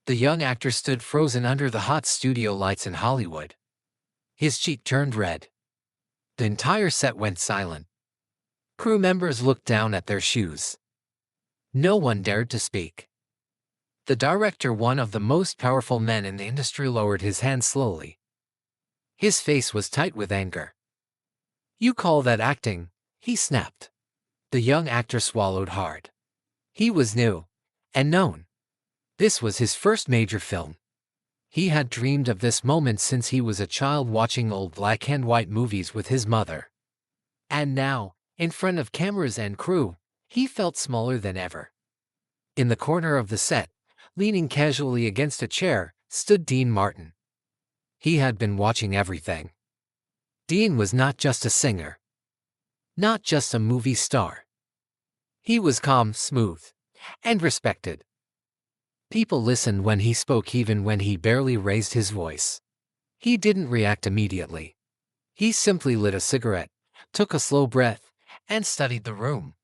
The young actor stood frozen under the hot studio lights in Hollywood. His cheek turned red. The entire set went silent. Crew members looked down at their shoes. No one dared to speak. The director, one of the most powerful men in the industry, lowered his hand slowly. His face was tight with anger. "You call that acting?" he snapped. The young actor swallowed hard. He was new and known. This was his first major film. He had dreamed of this moment since he was a child, watching old black and white movies with his mother. And now, in front of cameras and crew, he felt smaller than ever. In the corner of the set, leaning casually against a chair, stood Dean Martin. He had been watching everything. Dean was not just a singer, not just a movie star. He was calm, smooth, and respected. People listened when he spoke, even when he barely raised his voice. He didn't react immediately. He simply lit a cigarette, took a slow breath, and studied the room.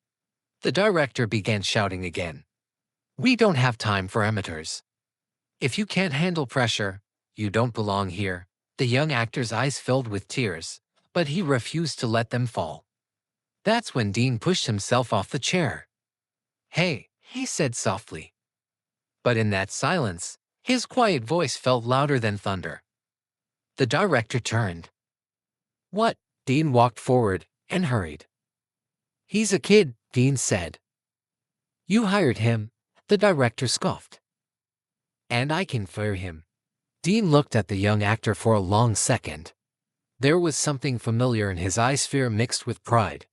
The director began shouting again. "We don't have time for amateurs. If you can't handle pressure, you don't belong here." The young actor's eyes filled with tears, but he refused to let them fall. That's when Dean pushed himself off the chair. "Hey," he said softly. But in that silence, his quiet voice felt louder than thunder. The director turned. "What?" Dean walked forward and hurried. "He's a kid," Dean said. "You hired him," the director scoffed. "And I can fire him." Dean looked at the young actor for a long second. There was something familiar in his eyes, fear mixed with pride.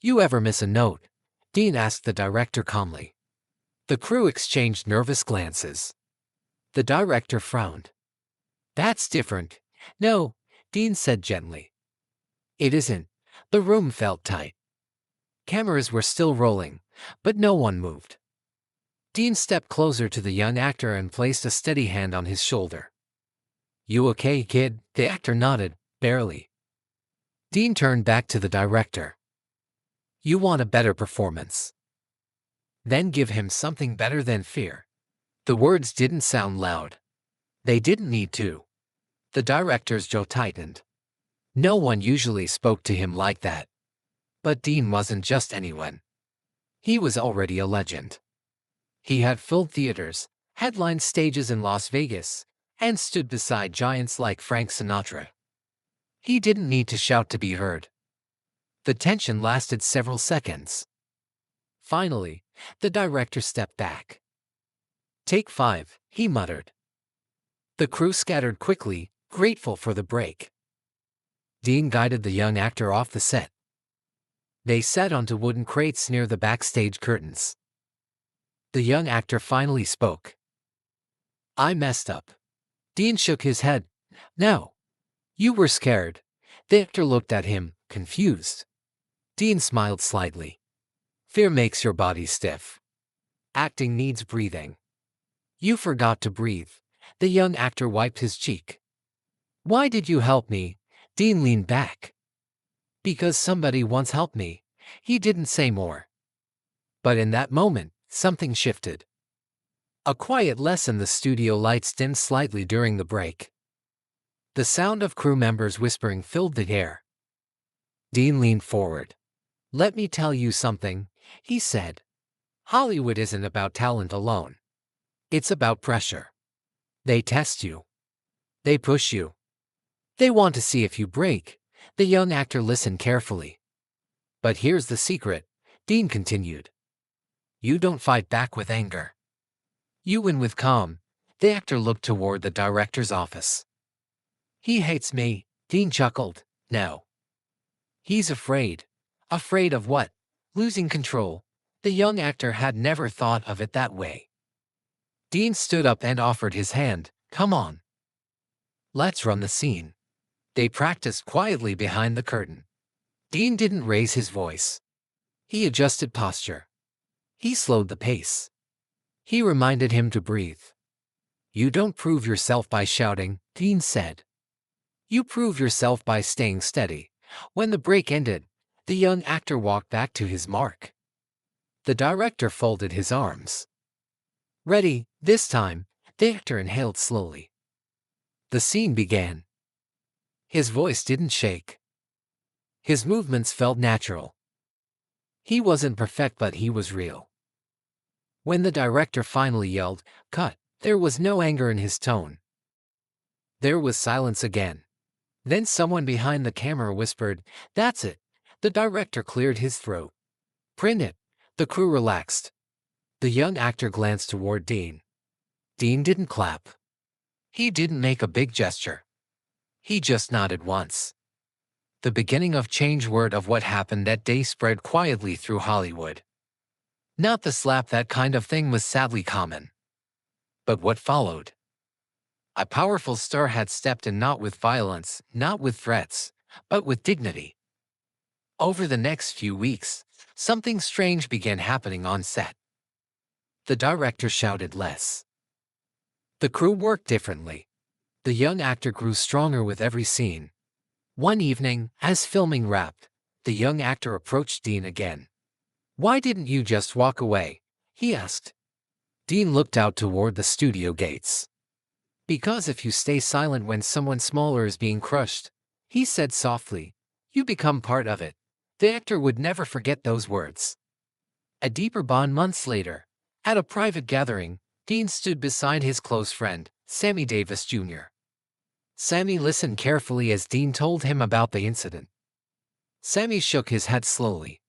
"You ever miss a note?" Dean asked the director calmly. The crew exchanged nervous glances. The director frowned. "That's different." "No," Dean said gently. "It isn't." The room felt tight. Cameras were still rolling, but no one moved. Dean stepped closer to the young actor and placed a steady hand on his shoulder. "You okay, kid?" The actor nodded, barely. Dean turned back to the director. "You want a better performance? Then give him something better than fear." The words didn't sound loud. They didn't need to. The director's jaw tightened. No one usually spoke to him like that. But Dean wasn't just anyone. He was already a legend. He had filled theaters, headlined stages in Las Vegas, and stood beside giants like Frank Sinatra. He didn't need to shout to be heard. The tension lasted several seconds. Finally, the director stepped back. "Take 5, he muttered. The crew scattered quickly, grateful for the break. Dean guided the young actor off the set. They sat onto wooden crates near the backstage curtains. The young actor finally spoke. "I messed up." Dean shook his head. "No. You were scared." The actor looked at him, confused. Dean smiled slightly. "Fear makes your body stiff. Acting needs breathing. You forgot to breathe." The young actor wiped his cheek. "Why did you help me?" Dean leaned back. "Because somebody once helped me." He didn't say more. But in that moment, something shifted. A quiet lesson. The studio lights dimmed slightly during the break. The sound of crew members whispering filled the air. Dean leaned forward. "Let me tell you something," he said. "Hollywood isn't about talent alone. It's about pressure. They test you. They push you. They want to see if you break." The young actor listened carefully. "But here's the secret," Dean continued. "You don't fight back with anger. You win with calm." The actor looked toward the director's office. "He hates me," Dean chuckled. "No. He's afraid." "Afraid of what?" "Losing control." The young actor had never thought of it that way. Dean stood up and offered his hand. "Come on. Let's run the scene." They practiced quietly behind the curtain. Dean didn't raise his voice. He adjusted posture. He slowed the pace. He reminded him to breathe. "You don't prove yourself by shouting," Dean said. "You prove yourself by staying steady." When the break ended, the young actor walked back to his mark. The director folded his arms. "Ready, this time?" The actor inhaled slowly. The scene began. His voice didn't shake. His movements felt natural. He wasn't perfect, but he was real. When the director finally yelled, "Cut," there was no anger in his tone. There was silence again. Then someone behind the camera whispered, "That's it." The director cleared his throat. "Print it." The crew relaxed. The young actor glanced toward Dean. Dean didn't clap. He didn't make a big gesture. He just nodded once. The beginning of change. Word of what happened that day spread quietly through Hollywood. Not the slap, that kind of thing was sadly common. But what followed? A powerful star had stepped in, not with violence, not with threats, but with dignity. Over the next few weeks, something strange began happening on set. The director shouted less. The crew worked differently. The young actor grew stronger with every scene. One evening, as filming wrapped, the young actor approached Dean again. "Why didn't you just walk away?" he asked. Dean looked out toward the studio gates. "Because if you stay silent when someone smaller is being crushed," he said softly, "you become part of it." The actor would never forget those words. A deeper bond. Months later, at a private gathering, Dean stood beside his close friend, Sammy Davis Jr. Sammy listened carefully as Dean told him about the incident. Sammy shook his head slowly.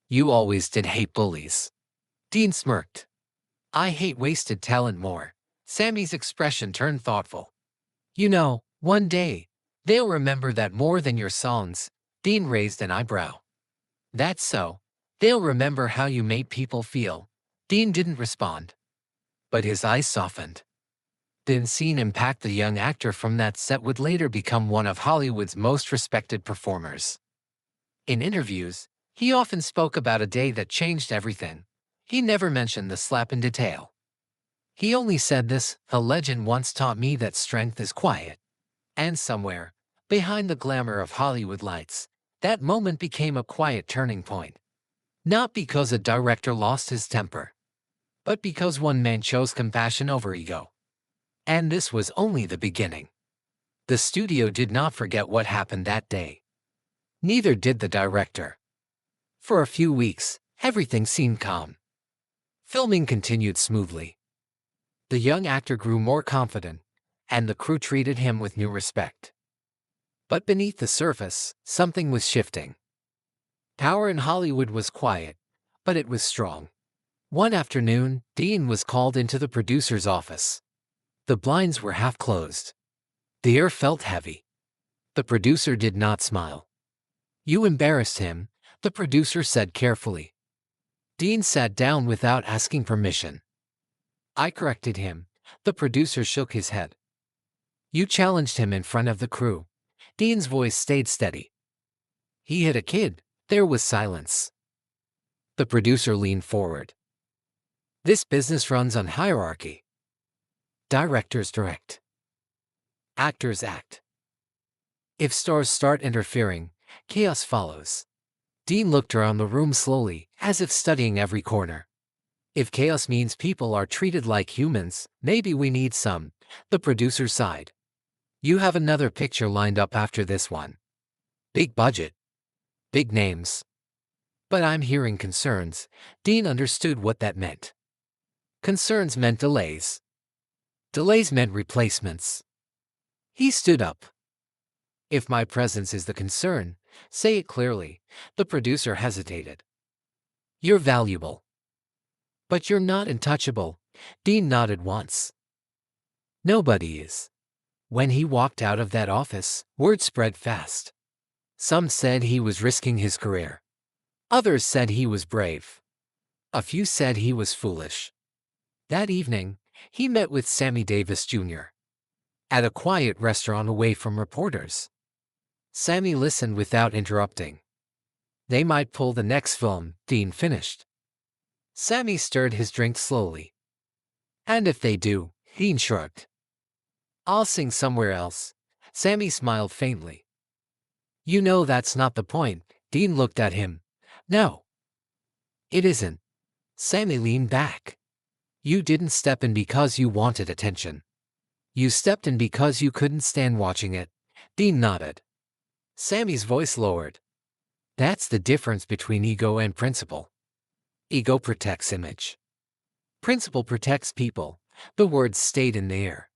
"You always did hate bullies." Dean smirked. "I hate wasted talent more." Sammy's expression turned thoughtful. "You know, one day, they'll remember that more than your songs." Dean raised an eyebrow. "That's so. They'll remember how you made people feel." Dean didn't respond, but his eyes softened. The scene impact. The young actor from that set would later become one of Hollywood's most respected performers. In interviews, he often spoke about a day that changed everything. He never mentioned the slap in detail. He only said this: "A legend once taught me that strength is quiet." And somewhere, behind the glamour of Hollywood lights, that moment became a quiet turning point. Not because a director lost his temper, but because one man chose compassion over ego. And this was only the beginning. The studio did not forget what happened that day. Neither did the director. For a few weeks, everything seemed calm. Filming continued smoothly. The young actor grew more confident, and the crew treated him with new respect. But beneath the surface, something was shifting. Power in Hollywood was quiet, but it was strong. One afternoon, Dean was called into the producer's office. The blinds were half closed. The air felt heavy. The producer did not smile. "You embarrassed him," the producer said carefully. Dean sat down without asking permission. "I corrected him." The producer shook his head. "You challenged him in front of the crew." Dean's voice stayed steady. "He hit a kid." There was silence. The producer leaned forward. "This business runs on hierarchy. Directors direct. Actors act. If stars start interfering, chaos follows." Dean looked around the room slowly, as if studying every corner. "If chaos means people are treated like humans, maybe we need some." The producer sighed. "You have another picture lined up after this one. Big budget. Big names." "But I'm hearing concerns." Dean understood what that meant. Concerns meant delays. Delays meant replacements. He stood up. "If my presence is the concern, say it clearly." The producer hesitated. "You're valuable. But you're not untouchable." Dean nodded once. "Nobody is." When he walked out of that office, word spread fast. Some said he was risking his career. Others said he was brave. A few said he was foolish. That evening, he met with Sammy Davis Jr. at a quiet restaurant away from reporters. Sammy listened without interrupting. "They might pull the next film," Dean finished. Sammy stirred his drink slowly. "And if they do," Dean shrugged. "I'll sing somewhere else." Sammy smiled faintly. "You know that's not the point." Dean looked at him. "No, it isn't." Sammy leaned back. You didn't step in because you wanted attention. You stepped in because you couldn't stand watching it. Dean nodded. Sammy's voice lowered. That's the difference between ego and principle. Ego protects image. Principle protects people. The words stayed in the air.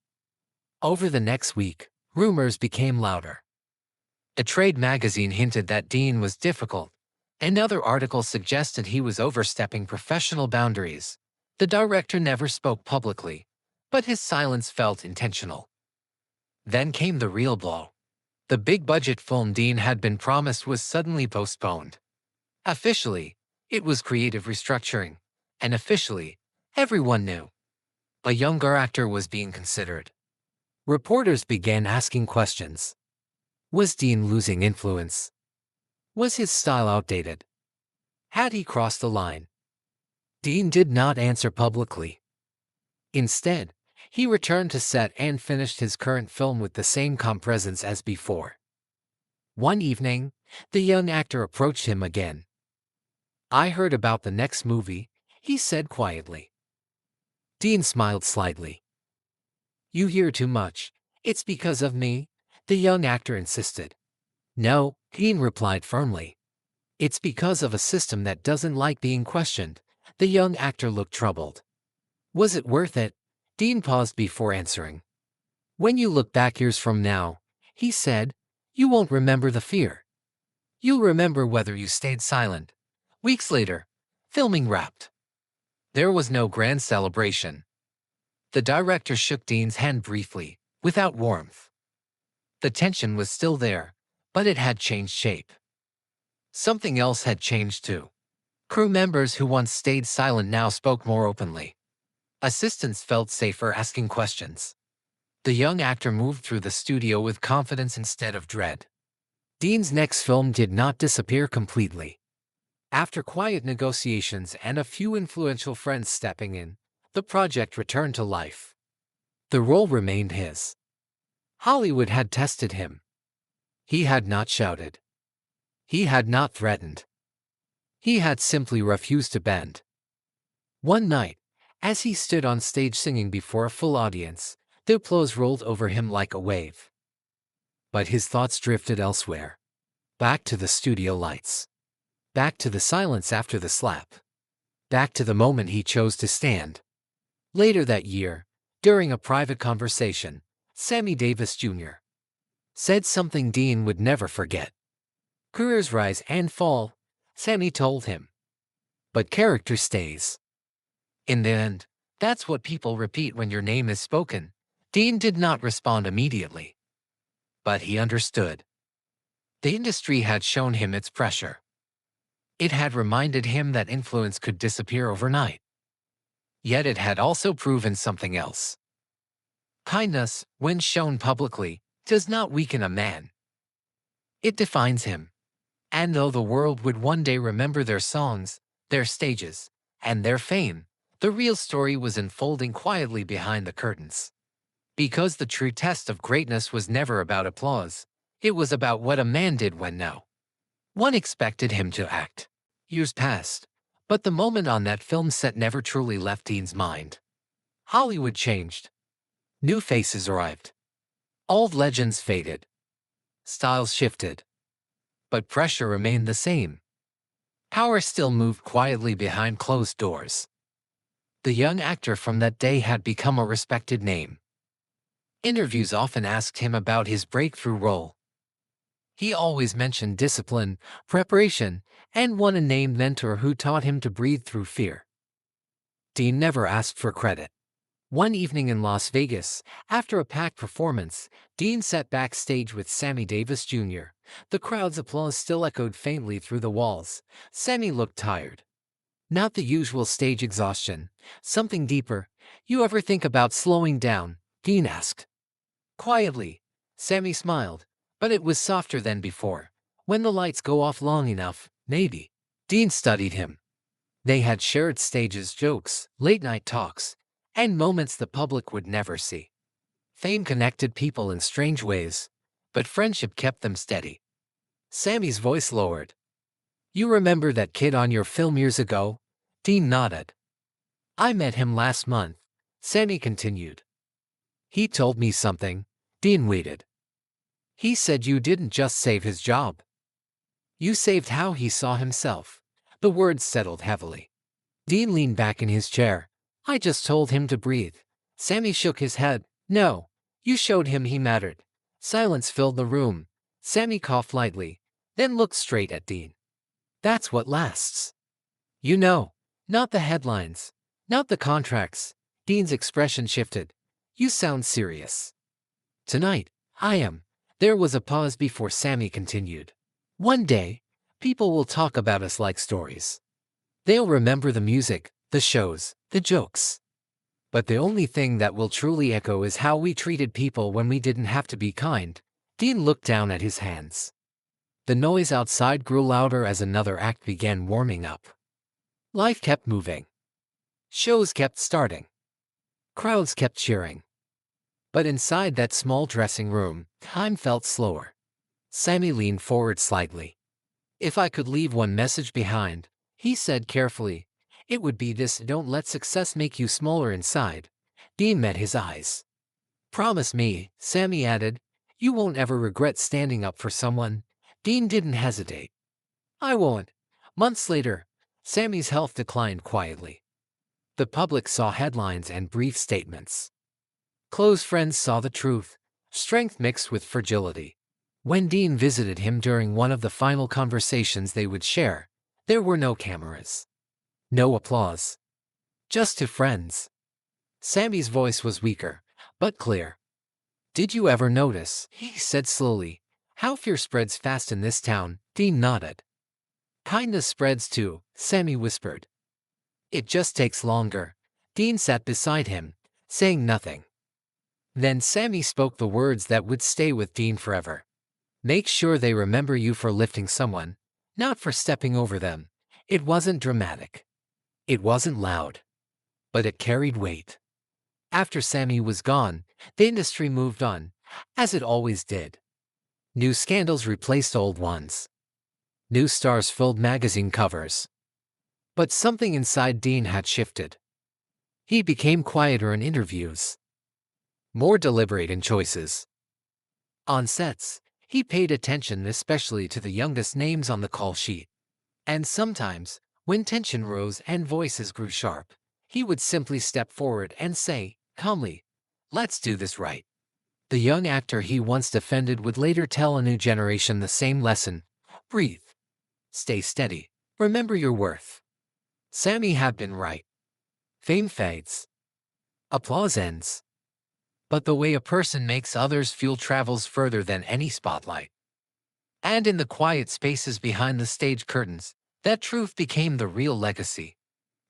Over the next week, rumors became louder. A trade magazine hinted that Dean was difficult. Another article suggested he was overstepping professional boundaries. The director never spoke publicly, but his silence felt intentional. Then came the real blow. The big-budget film Dean had been promised was suddenly postponed. Officially, it was creative restructuring, and officially, everyone knew. A younger actor was being considered. Reporters began asking questions. Was Dean losing influence? Was his style outdated? Had he crossed the line? Dean did not answer publicly. Instead, he returned to set and finished his current film with the same calm presence as before. One evening, the young actor approached him again. I heard about the next movie, he said quietly. Dean smiled slightly. You hear too much. It's because of me, the young actor insisted. No, Dean replied firmly. It's because of a system that doesn't like being questioned. The young actor looked troubled. Was it worth it? Dean paused before answering. When you look back years from now, he said, you won't remember the fear. You'll remember whether you stayed silent. Weeks later, filming wrapped. There was no grand celebration. The director shook Dean's hand briefly, without warmth. The tension was still there, but it had changed shape. Something else had changed too. Crew members who once stayed silent now spoke more openly. Assistants felt safer asking questions. The young actor moved through the studio with confidence instead of dread. Dean's next film did not disappear completely. After quiet negotiations and a few influential friends stepping in, the project returned to life. The role remained his. Hollywood had tested him. He had not shouted. He had not threatened. He had simply refused to bend. One night, as he stood on stage singing before a full audience, the applause rolled over him like a wave. But his thoughts drifted elsewhere. Back to the studio lights. Back to the silence after the slap. Back to the moment he chose to stand. Later that year, during a private conversation, Sammy Davis Jr. said something Dean would never forget. Careers rise and fall, Sammy told him. But character stays. In the end, that's what people repeat when your name is spoken. Dean did not respond immediately. But he understood. The industry had shown him its pressure. It had reminded him that influence could disappear overnight. Yet it had also proven something else. Kindness, when shown publicly, does not weaken a man. It defines him. And though the world would one day remember their songs, their stages, and their fame, the real story was unfolding quietly behind the curtains. Because the true test of greatness was never about applause, it was about what a man did when no one expected him to act. Years passed, but the moment on that film set never truly left Dean's mind. Hollywood changed. New faces arrived. Old legends faded. Styles shifted. But pressure remained the same. Power still moved quietly behind closed doors. The young actor from that day had become a respected name. Interviews often asked him about his breakthrough role. He always mentioned discipline, preparation, and one unnamed mentor who taught him to breathe through fear. Dean never asked for credit. One evening in Las Vegas, after a packed performance, Dean sat backstage with Sammy Davis Jr. The crowd's applause still echoed faintly through the walls. Sammy looked tired. Not the usual stage exhaustion, something deeper. You ever think about slowing down? Dean asked. Quietly, Sammy smiled, but it was softer than before. When the lights go off long enough, maybe. Dean studied him. They had shared stages, jokes, late-night talks, and moments the public would never see. Fame connected people in strange ways, but friendship kept them steady. Sammy's voice lowered. You remember that kid on your film years ago? Dean nodded. I met him last month, Sammy continued. He told me something. Dean waited. He said you didn't just save his job. You saved how he saw himself. The words settled heavily. Dean leaned back in his chair. I just told him to breathe. Sammy shook his head. No, you showed him he mattered. Silence filled the room. Sammy coughed lightly, then looked straight at Dean. That's what lasts. You know, not the headlines, not the contracts. Dean's expression shifted. You sound serious. Tonight, I am. There was a pause before Sammy continued. One day, people will talk about us like stories. They'll remember the music, the shows, the jokes. But the only thing that will truly echo is how we treated people when we didn't have to be kind. Dean looked down at his hands. The noise outside grew louder as another act began warming up. Life kept moving. Shows kept starting. Crowds kept cheering. But inside that small dressing room, time felt slower. Sammy leaned forward slightly. If I could leave one message behind, he said carefully, it would be this: don't let success make you smaller inside. Dean met his eyes. Promise me, Sammy added, you won't ever regret standing up for someone. Dean didn't hesitate. I won't. Months later, Sammy's health declined quietly. The public saw headlines and brief statements. Close friends saw the truth, strength mixed with fragility. When Dean visited him during one of the final conversations they would share, there were no cameras. No applause. Just two friends. Sammy's voice was weaker, but clear. Did you ever notice, he said slowly, how fear spreads fast in this town? Dean nodded. Kindness spreads too, Sammy whispered. It just takes longer. Dean sat beside him, saying nothing. Then Sammy spoke the words that would stay with Dean forever. Make sure they remember you for lifting someone, not for stepping over them. It wasn't dramatic. It wasn't loud. But it carried weight. After Sammy was gone, the industry moved on, as it always did. New scandals replaced old ones. New stars filled magazine covers. But something inside Dean had shifted. He became quieter in interviews, more deliberate in choices. On sets, he paid attention especially to the youngest names on the call sheet. And sometimes, when tension rose and voices grew sharp, he would simply step forward and say, calmly, let's do this right. The young actor he once defended would later tell a new generation the same lesson. Breathe. Stay steady. Remember your worth. Sammy had been right. Fame fades. Applause ends. But the way a person makes others feel travels further than any spotlight. And in the quiet spaces behind the stage curtains, that truth became the real legacy.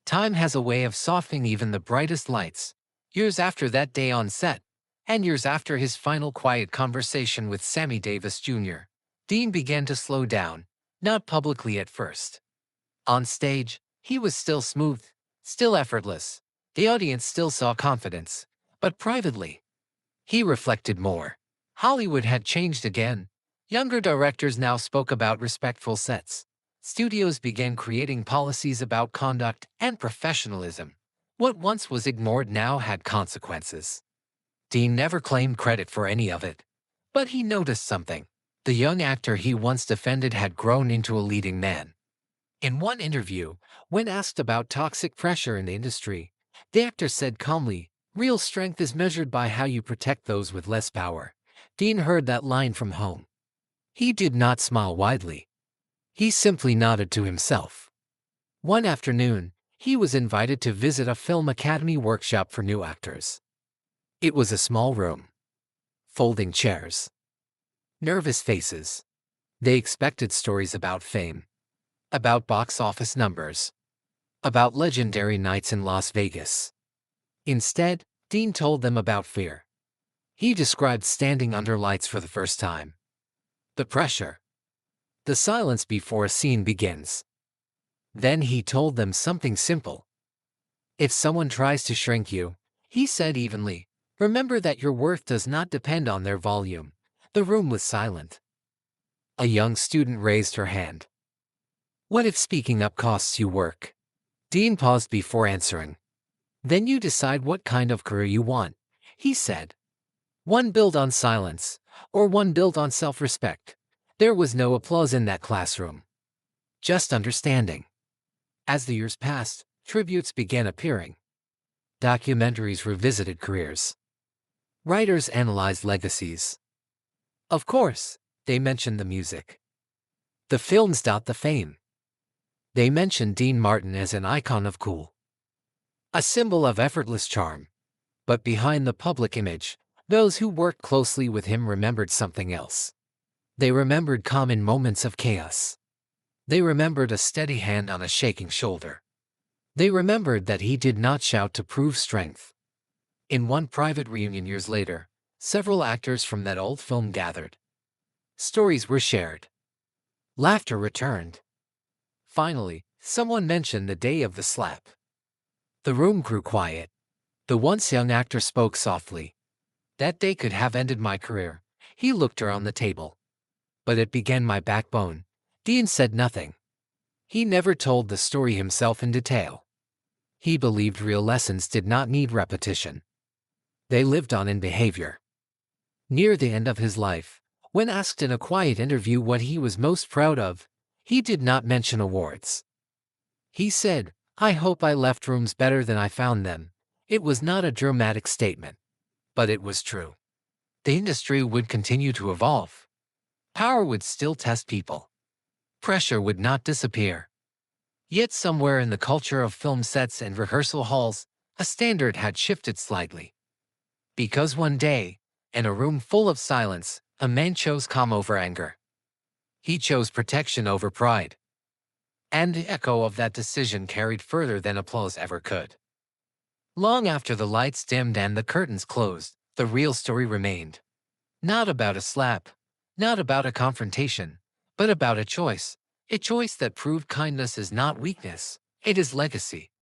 Time has a way of softening even the brightest lights. Years after that day on set, and years after his final quiet conversation with Sammy Davis Jr., Dean began to slow down, not publicly at first. On stage, he was still smooth, still effortless. The audience still saw confidence. But privately, he reflected more. Hollywood had changed again. Younger directors now spoke about respectful sets. Studios began creating policies about conduct and professionalism. What once was ignored now had consequences. Dean never claimed credit for any of it. But he noticed something. The young actor he once defended had grown into a leading man. In one interview, when asked about toxic pressure in the industry, the actor said calmly, real strength is measured by how you protect those with less power. Dean heard that line from home. He did not smile widely. He simply nodded to himself. One afternoon, he was invited to visit a film academy workshop for new actors. It was a small room. Folding chairs. Nervous faces. They expected stories about fame. About box office numbers. About legendary nights in Las Vegas. Instead, Dean told them about fear. He described standing under lights for the first time. The pressure. The silence before a scene begins. Then he told them something simple. If someone tries to shrink you, he said evenly, remember that your worth does not depend on their volume. The room was silent. A young student raised her hand. What if speaking up costs you work? Dean paused before answering. Then you decide what kind of career you want, he said. One built on silence, or one built on self-respect. There was no applause in that classroom. Just understanding. As the years passed, tributes began appearing. Documentaries revisited careers. Writers analyzed legacies. Of course, they mentioned the music. The films. The fame. They mentioned Dean Martin as an icon of cool. A symbol of effortless charm. But behind the public image, those who worked closely with him remembered something else. They remembered common moments of chaos. They remembered a steady hand on a shaking shoulder. They remembered that he did not shout to prove strength. In one private reunion years later, several actors from that old film gathered. Stories were shared. Laughter returned. Finally, someone mentioned the day of the slap. The room grew quiet. The once young actor spoke softly. That day could have ended my career. He looked around the table. But it began my backbone. Dean said nothing. He never told the story himself in detail. He believed real lessons did not need repetition. They lived on in behavior. Near the end of his life, when asked in a quiet interview what he was most proud of, he did not mention awards. He said, "I hope I left rooms better than I found them." It was not a dramatic statement, but it was true. The industry would continue to evolve. Power would still test people. Pressure would not disappear. Yet somewhere in the culture of film sets and rehearsal halls, a standard had shifted slightly. Because one day, in a room full of silence, a man chose calm over anger. He chose protection over pride. And the echo of that decision carried further than applause ever could. Long after the lights dimmed and the curtains closed, the real story remained. Not about a slap, not about a confrontation, but about a choice. A choice that proved kindness is not weakness, it is legacy.